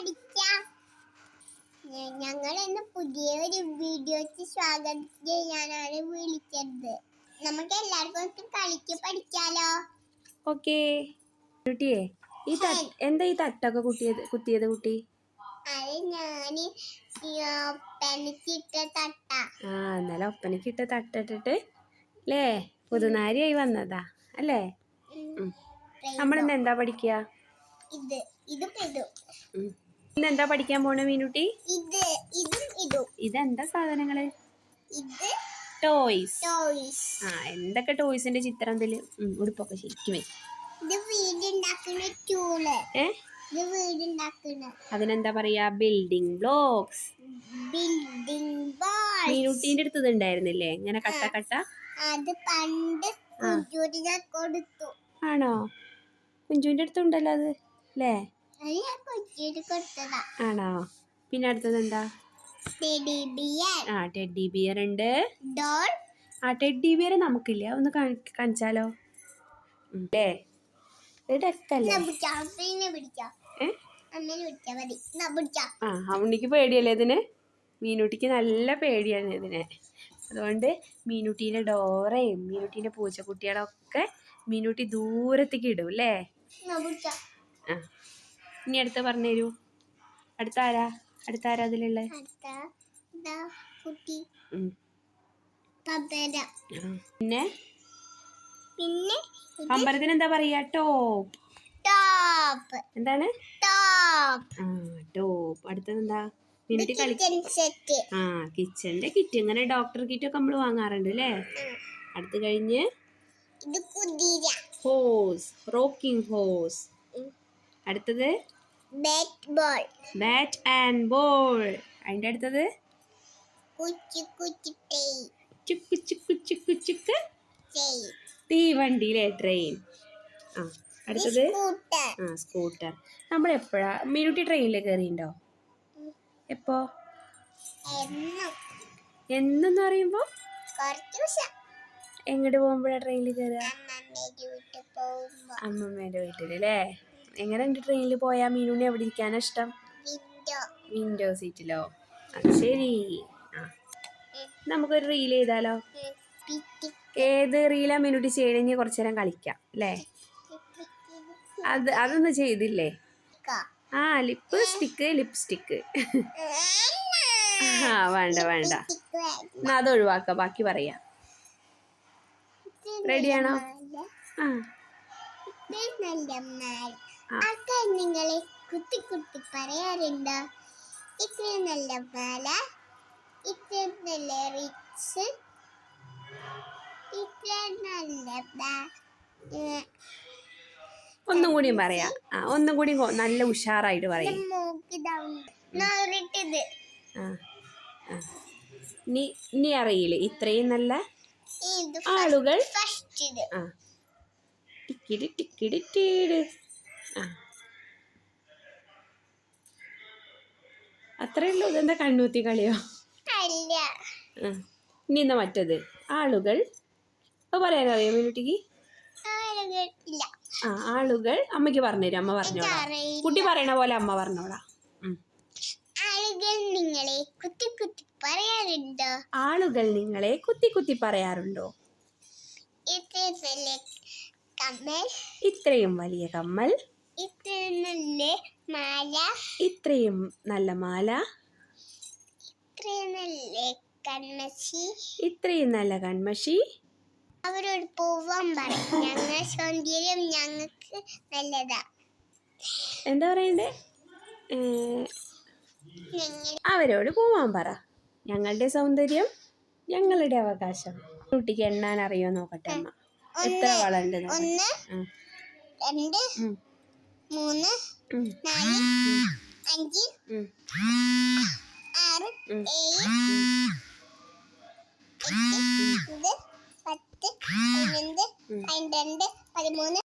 പഠിക്കാം. ഞങ്ങൾ ഇന്ന് പുതിയൊരു വീഡിയോയ്ക്ക് സ്വാഗതം ചെയ്യാനാണ് വിളിച്ചത്. നമുക്ക് എല്ലാവർക്കും കളിക്ക് പഠിക്കാലോ. ഓക്കേ കുട്ടിയെ, എന്താ ഈ തട്ടൊക്കെ കുത്തിയത് കുട്ടി? അത് ഞാന് ഒപ്പനക്കിട്ട തട്ട. ഇന്നലെ ഒപ്പനക്കിട്ട തട്ടിട്ടിട്ട് അല്ലേ പുതുനാരിയായി വന്നതാ അല്ലേ? നമ്മളിന്ന് എന്താ പഠിക്കുക? ഇന്നെന്താ പഠിക്കാൻ പോണ മീനുട്ടി? ഇതെന്താ സാധനങ്ങള്? ടോയ്സ്. എന്തൊക്കെ ടോയ്സിന്റെ ചിത്രം ഇതില്? ഉടുപ്പൊക്കെ ശരിക്കും അതിനെന്താ പറയാ? Building blocks. മീനുട്ടീന്റെ അടുത്ത് ഉണ്ടായിരുന്നില്ലേ ഇങ്ങനെ കട്ട കട്ട? ആണോ? കുഞ്ചുവിന്റെ അടുത്തുണ്ടല്ലോ അത് അല്ലേ? ആണോ? പിന്നെ അടുത്തത് എന്താ? ടെഡി ബിയർ ഉണ്ട്. ടെഡി ബിയർ നമുക്കില്ല, ഒന്ന് കാണിച്ചാലോ? ഉണ്ണിക്ക് പേടിയല്ലേ ഇതിന്? മീനുട്ടിക്ക് നല്ല പേടിയാണ് ഇതിനെ. അതുകൊണ്ട് മീനുട്ടീൻ്റെ ഡോറയും മീനുട്ടീൻ്റെ പൂച്ചക്കുട്ടികളൊക്കെ മീനുട്ടി ദൂരത്തേക്ക് ഇടും അല്ലേ? ഇനി അടുത്ത് പറഞ്ഞുതരൂ. അടുത്താരാ അതിലുള്ള? പിന്നെ പമ്പരത്തിന് എന്താ പറയാ? ടോപ്പ്. എന്താണ് ടോപ്പ്? അടുത്തത് എന്താ? മീനുട്ടി കിച്ചന്റെ കിറ്റ്. ഇങ്ങനെ ഡോക്ടർ കിറ്റ് ഒക്കെ നമ്മൾ വാങ്ങാറുണ്ട് അല്ലേ? അടുത്ത് കഴിഞ്ഞ് ഹോസ്, റോക്കിംഗ് ഹോസ്. അടുത്തത് ബാറ്റ് ആൻഡ് ബോൾ. അതിന്റെ അടുത്തത് തീവണ്ടിയിലെ ട്രെയിൻ. അടുത്തത് സ്കൂട്ടർ. നമ്മൾ എപ്പോഴാ മീനുട്ടി ട്രെയിനിൽ കയറിയിട്ടുണ്ടോ? എപ്പോ? എന്നെന്ന് പറയുമ്പോ എങ്ങോട്ട് പോകുമ്പോഴാ ട്രെയിനിൽ കയറുക? അമ്മമ്മേന്റെ വീട്ടിൽ അല്ലേ? എങ്ങനെയുണ്ട് ട്രെയിനിൽ പോയാ? മീനുണ്ണി എവിടെ ഇരിക്കാനാ ഇഷ്ടം? വിൻഡോ സീറ്റിലോ? അത് ശരി. നമുക്കൊരു റീൽ ചെയ്താലോ? ഏത് റീലാ മീനുട്ടി ചെയ്യണമെങ്കിൽ കുറച്ചു നേരം കളിക്കാം അല്ലേ? അതൊന്നും ചെയ്തില്ലേ? ലിപ്സ്റ്റിക്ക്. വേണ്ട എന്നാ അത് ഒഴിവാക്കാം, ബാക്കി പറയാം. റെഡിയാണോ? നിങ്ങളെ കുത്തി പറയാറുണ്ടോ? ഇത്രയും നല്ല മാല, ഇത്രയും നല്ല റിച്ച്, ഇത്രയും നല്ല ഒന്നും കൂടിയും പറയാം. ഒന്നും കൂടി നല്ല ഉഷാറായിട്ട് പറയാം. ഇനി അറിയില്ലേ ഇത്രയും നല്ല ആളുകൾ? അത്രേ ഉള്ളൂ. ഇതെന്താ കണ്ണൂത്തി കളിയോ? ഇനി എന്താ മറ്റത്? ആളുകൾ പറയാനറിയോ മീനുട്ടിക്ക്? ആളുകൾ അമ്മയ്ക്ക് പറഞ്ഞുതരും. അമ്മ പറഞ്ഞോളാം. കുട്ടി പറയണ പോലെ അമ്മ പറഞ്ഞോളാം. ആളുകൾ നിങ്ങളെ കുത്തി പറയാറുണ്ടോ? ആളുകൾ നിങ്ങളെ കുത്തി പറയാറുണ്ടോ? ഇത്രയും വലിയ കമ്മൽ, ഇത്രയും നല്ല മാല, ഇത്രയും നല്ല മാല, ഇത്രയും നല്ല കൺമഷി. അവരോട് പോവാൻ പറയും. ഞങ്ങളുടെ സൗന്ദര്യം ഞങ്ങൾക്ക് നല്ലതാ. എന്താ പറയണ്ടേ? അവരോട് പോവാൻ പറ. ഞങ്ങളുടെ സൗന്ദര്യം ഞങ്ങളുടെ അവകാശം. കുട്ടിക്ക് എണ്ണാൻ അറിയോ നോക്കട്ടെ അമ്മ. എത്ര വളണ്ട്? 1 2 3 4 5 6 7 8 9 10 11 12 13